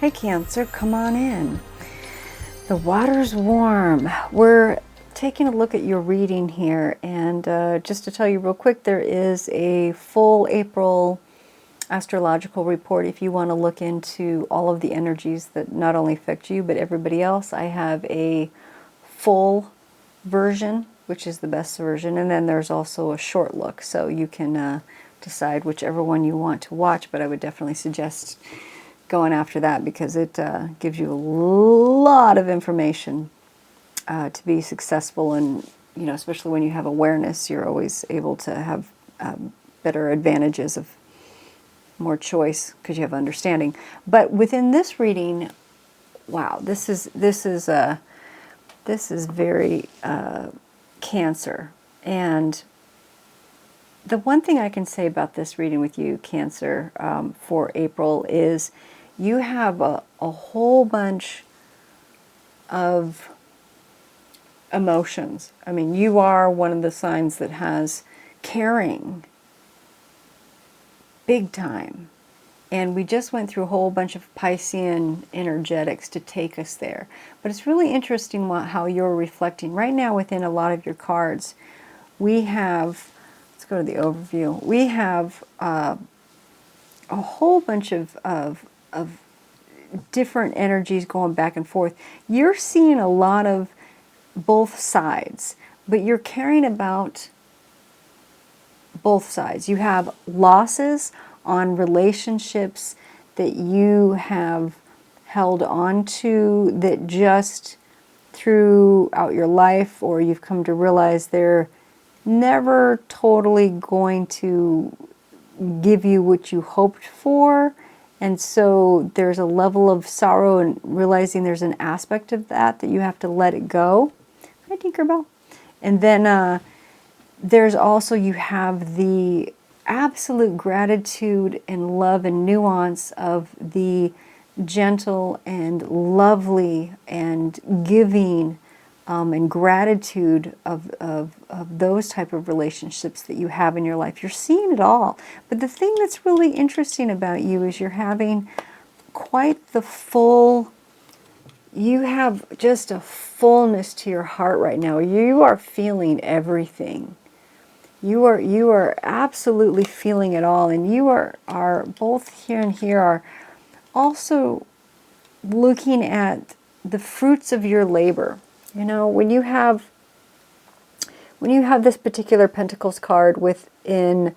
Hey Cancer, come on in. The water's warm. We're taking a look at your reading here, and just to tell you real quick, there is a full April astrological report if you want to look into all of the energies that not only affect you but everybody else. I have a full version, which is the best version, and then there's also a short look, so you can decide whichever one you want to watch, but I would definitely suggest going after that because it gives you a lot of information to be successful, and especially when you have awareness, you're always able to have better advantages of more choice because you have understanding. But within this reading, wow, this is very Cancer. And the one thing I can say about this reading with you, Cancer, for April is you have a whole bunch of emotions. I mean, you are one of the signs that has caring big time. And we just went through a whole bunch of Piscean energetics to take us there. But it's really interesting how you're reflecting. Right now within a lot of your cards, we have, let's go to the overview, we have a whole bunch of different energies going back and forth. You're seeing a lot of both sides, but you're caring about both sides. You have losses on relationships that you have held on to that just throughout your life, or you've come to realize they're never totally going to give you what you hoped for. And so there's a level of sorrow and realizing there's an aspect of that you have to let it go. Hi, Tinkerbell. And then there's also, you have the absolute gratitude and love and nuance of the gentle and lovely and giving and gratitude of those type of relationships that you have in your life. You're seeing it all. But the thing that's really interesting about you is you're having quite the full, you have just a fullness to your heart right now. You are feeling everything. You are absolutely feeling it all, and you are both here and here are also looking at the fruits of your labor. You know, when you have this particular Pentacles card within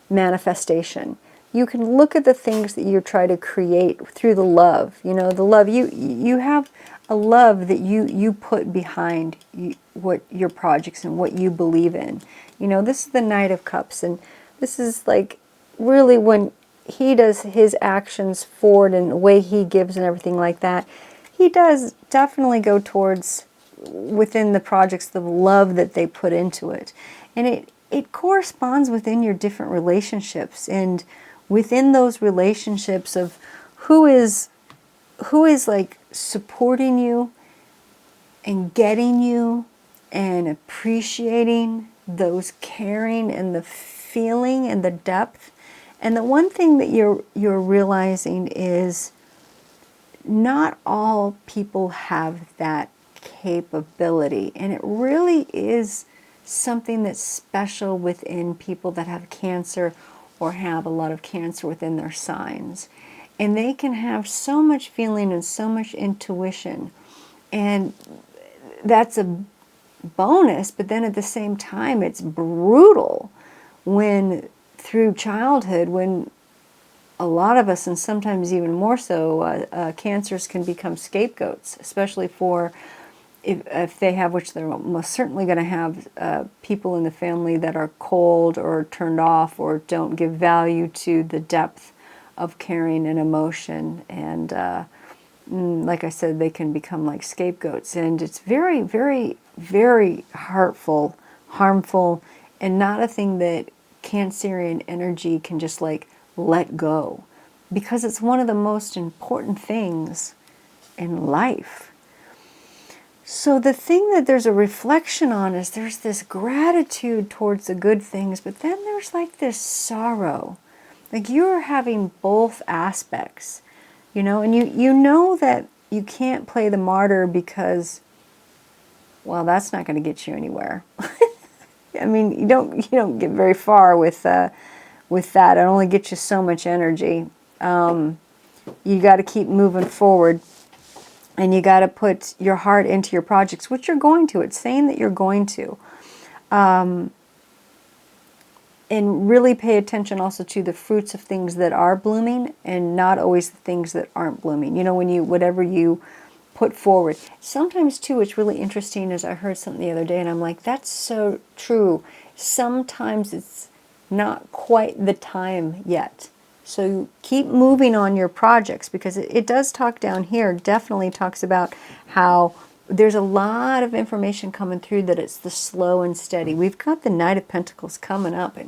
manifestation, you can look at the things that you try to create through the love. You know, the love, you have a love that you put behind what your projects and what you believe in. You know, this is the Knight of Cups, and this is like really when he does his actions forward and the way he gives and everything like that, he does definitely go towards within the projects the love that they put into it. And it corresponds within your different relationships, and within those relationships of who is like supporting you and getting you and appreciating those caring and the feeling and the depth. And the one thing that you're realizing is not all people have that capability, and it really is something that's special within people that have Cancer or have a lot of Cancer within their signs. And they can have so much feeling and so much intuition, and that's a bonus, but then at the same time it's brutal when through childhood, when a lot of us, and sometimes even more so, Cancers can become scapegoats, especially for if they have, which they're most certainly going to have, people in the family that are cold or turned off or don't give value to the depth of caring and emotion. And like I said, they can become like scapegoats. And it's very, very, very hurtful, harmful, and not a thing that Cancerian energy can just like let go, because it's one of the most important things in life. So the thing that there's a reflection on is there's this gratitude towards the good things, but then there's like this sorrow. Like you're having both aspects. you know, and you know that you can't play the martyr because, well, that's not going to get you anywhere. I mean, you don't get very far with that. It only gets you so much energy. You got to keep moving forward, and you got to put your heart into your projects, which you're going to. It's saying that you're going to. And really pay attention also to the fruits of things that are blooming and not always the things that aren't blooming. You know, whatever you put forward. Sometimes too, it's really interesting, as I heard something the other day and I'm like, that's so true. Sometimes it's not quite the time yet. So keep moving on your projects, because it does talk down here, definitely talks about how there's a lot of information coming through, that it's the slow and steady. We've got the Knight of Pentacles coming up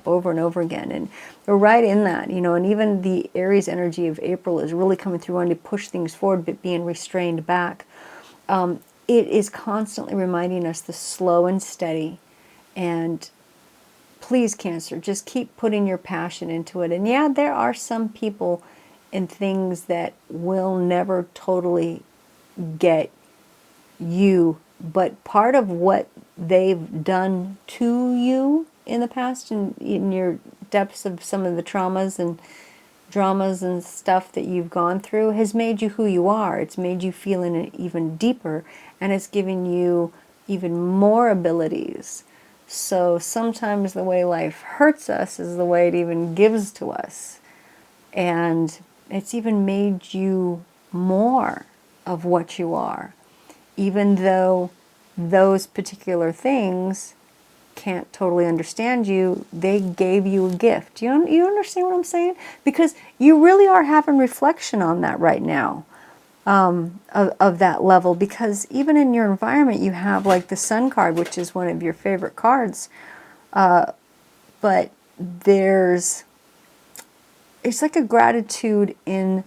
over and over again. And we're right in that, you know, and even the Aries energy of April is really coming through, wanting to push things forward, but being restrained back. It is constantly reminding us the slow and steady. And please, Cancer, just keep putting your passion into it. And yeah, there are some people and things that will never totally get you, but part of what they've done to you in the past, and in your depths of some of the traumas and dramas and stuff that you've gone through, has made you who you are. It's made you feel in it even deeper, and it's given you even more abilities. So sometimes the way life hurts us is the way it even gives to us. And it's even made you more of what you are, even though those particular things can't totally understand you. They gave you a gift. You understand what I'm saying? Because you really are having reflection on that right now, of that level. Because even in your environment, you have like the Sun card, which is one of your favorite cards. But it's like a gratitude in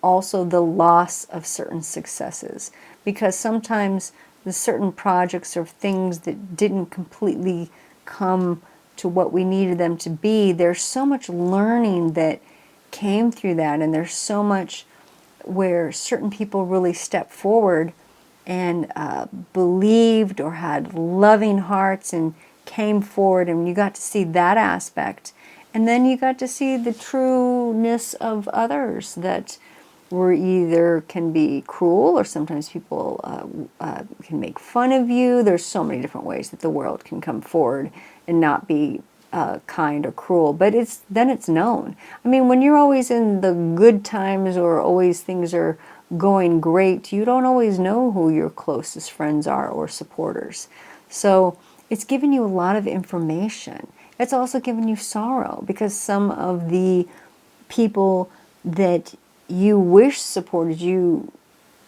also the loss of certain successes, because sometimes the certain projects or things that didn't completely come to what we needed them to be, there's so much learning that came through that, and there's so much where certain people really stepped forward and believed or had loving hearts and came forward, and you got to see that aspect. And then you got to see the trueness of others that were either can be cruel, or sometimes people can make fun of you. There's so many different ways that the world can come forward and not be kind or cruel, but then it's known. I mean, when you're always in the good times, or always things are going great, you don't always know who your closest friends are or supporters. So it's given you a lot of information. It's also given you sorrow, because some of the people that you wish supported you,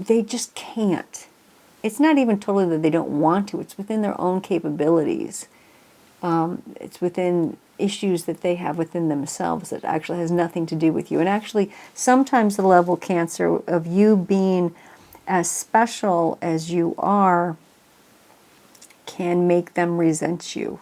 they just can't. It's not even totally that they don't want to. It's within their own capabilities. It's within issues that they have within themselves that actually has nothing to do with you. And actually, sometimes the level, Cancer, of you being as special as you are can make them resent you.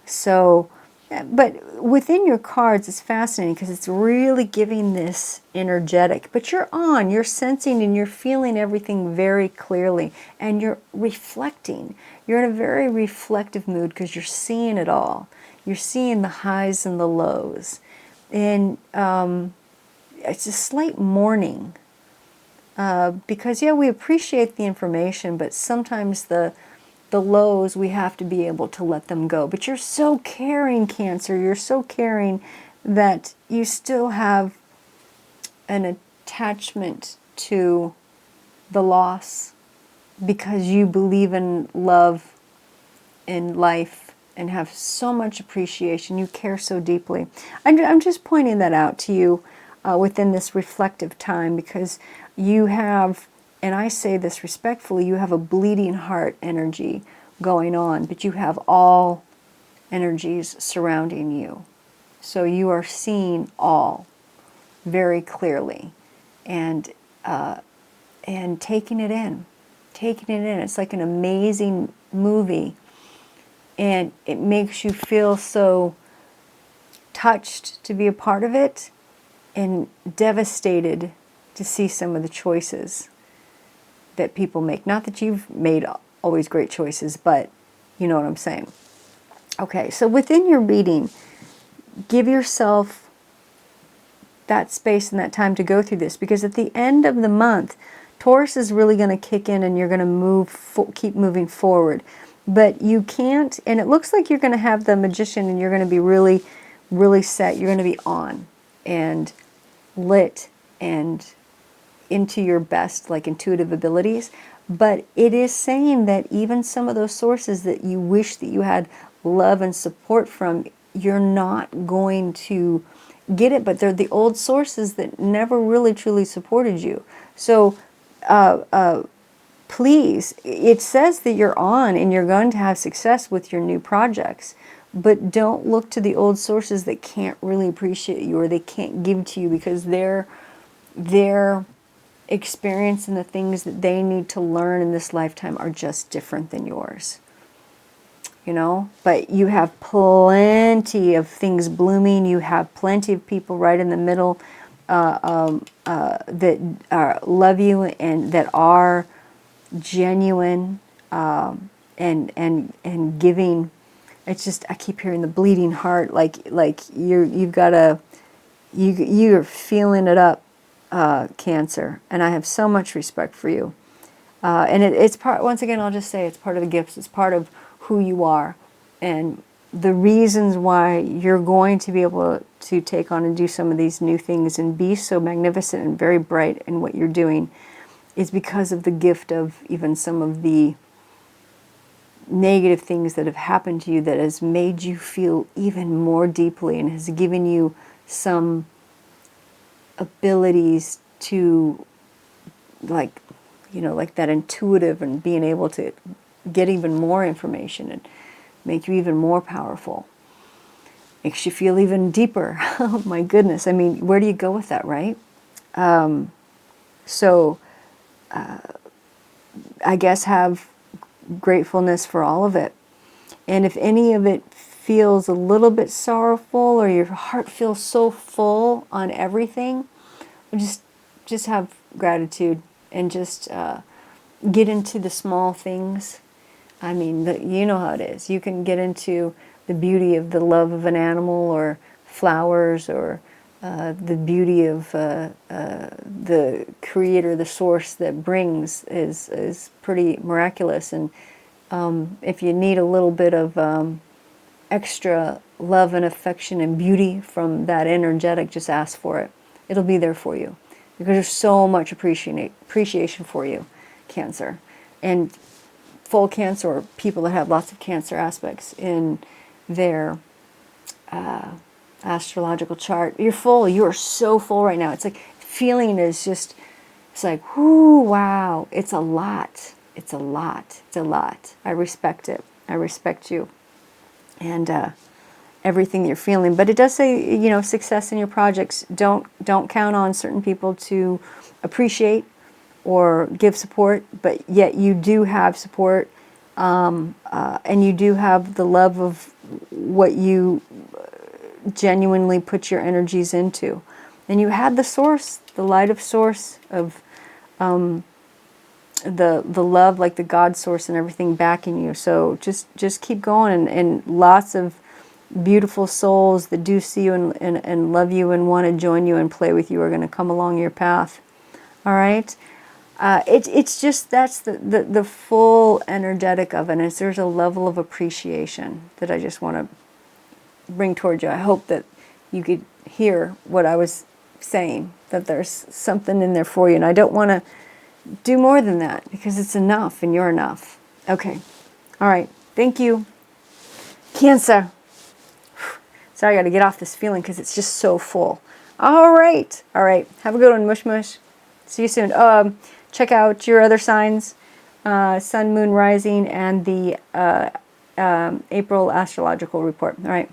So, but within your cards, it's fascinating because it's really giving this energetic, but you're sensing and you're feeling everything very clearly, and you're reflecting. You're in a very reflective mood because you're seeing it all. You're seeing the highs and the lows. And it's a slight mourning, because, yeah, we appreciate the information, but sometimes the lows, we have to be able to let them go. But you're so caring, Cancer. You're so caring that you still have an attachment to the loss, because you believe in love in life and have so much appreciation. You care so deeply. I'm just pointing that out to you within this reflective time, because you have, and I say this respectfully, you have a bleeding heart energy going on, but you have all energies surrounding you. So you are seeing all very clearly, and taking it in. Taking it in. It's like an amazing movie, and it makes you feel so touched to be a part of it. and devastated to see some of the choices that people make. Not that you've made always great choices, but you know what I'm saying. Okay, so within your reading, give yourself that space and that time to go through this, because at the end of the month, Taurus is really going to kick in and you're going to keep moving forward. But you can't, and it looks like you're going to have the Magician and you're going to be really, really set. You're going to be on and lit and into your best, like, intuitive abilities. But it is saying that even some of those sources that you wish that you had love and support from, you're not going to get it, but they're the old sources that never really truly supported you. So please, it says that you're on and you're going to have success with your new projects, but don't look to the old sources that can't really appreciate you or they can't give to you, because their experience and the things that they need to learn in this lifetime are just different than yours. You know, but you have plenty of things blooming. You have plenty of people right in the middle that love you and that are genuine and giving. It's just, I keep hearing the bleeding heart, like you're feeling it up, Cancer, and I have so much respect for you. And it's part, once again, I'll just say it's part of the gifts. It's part of who you are, and the reasons why you're going to be able to take on and do some of these new things and be so magnificent and very bright in what you're doing is because of the gift of even some of the negative things that have happened to you that has made you feel even more deeply and has given you some abilities to, like, you know, like that intuitive and being able to get even more information and make you even more powerful. Makes you feel even deeper. Oh my goodness. I mean, where do you go with that, right? So I guess have gratefulness for all of it. And if any of it feels a little bit sorrowful or your heart feels so full on everything, just have gratitude and just get into the small things. I mean, you know how it is. You can get into the beauty of the love of an animal or flowers, or the beauty of the creator, the source that brings is pretty miraculous. And if you need a little bit of extra love and affection and beauty from that energetic, just ask for it. It'll be there for you, because there's so much appreciation for you, Cancer. And full Cancer, or people that have lots of Cancer aspects in their astrological chart, you're full. You are so full right now. It's like feeling is just, it's like, whoo, wow. It's a lot. It's a lot. It's a lot. I respect it. I respect you. And everything that you're feeling. But it does say, you know, success in your projects. Don't count on certain people to appreciate or give support, but yet you do have support, and you do have the love of what you genuinely put your energies into. And you had the source, the light of source of the love, like the God source and everything backing you. So just keep going, and lots of beautiful souls that do see you and love you and want to join you and play with you are going to come along your path. All right? It's just, that's the full energetic of it. And there's a level of appreciation that I just want to bring towards you. I hope that you could hear what I was saying, that there's something in there for you. And I don't want to do more than that, because it's enough and you're enough. Okay. All right. Thank you, Cancer. Sorry, I got to get off this feeling because it's just so full. All right. All right. Have a good one, Mush Mush. See you soon. Check out your other signs, Sun, Moon, Rising, and the April Astrological Report. All right.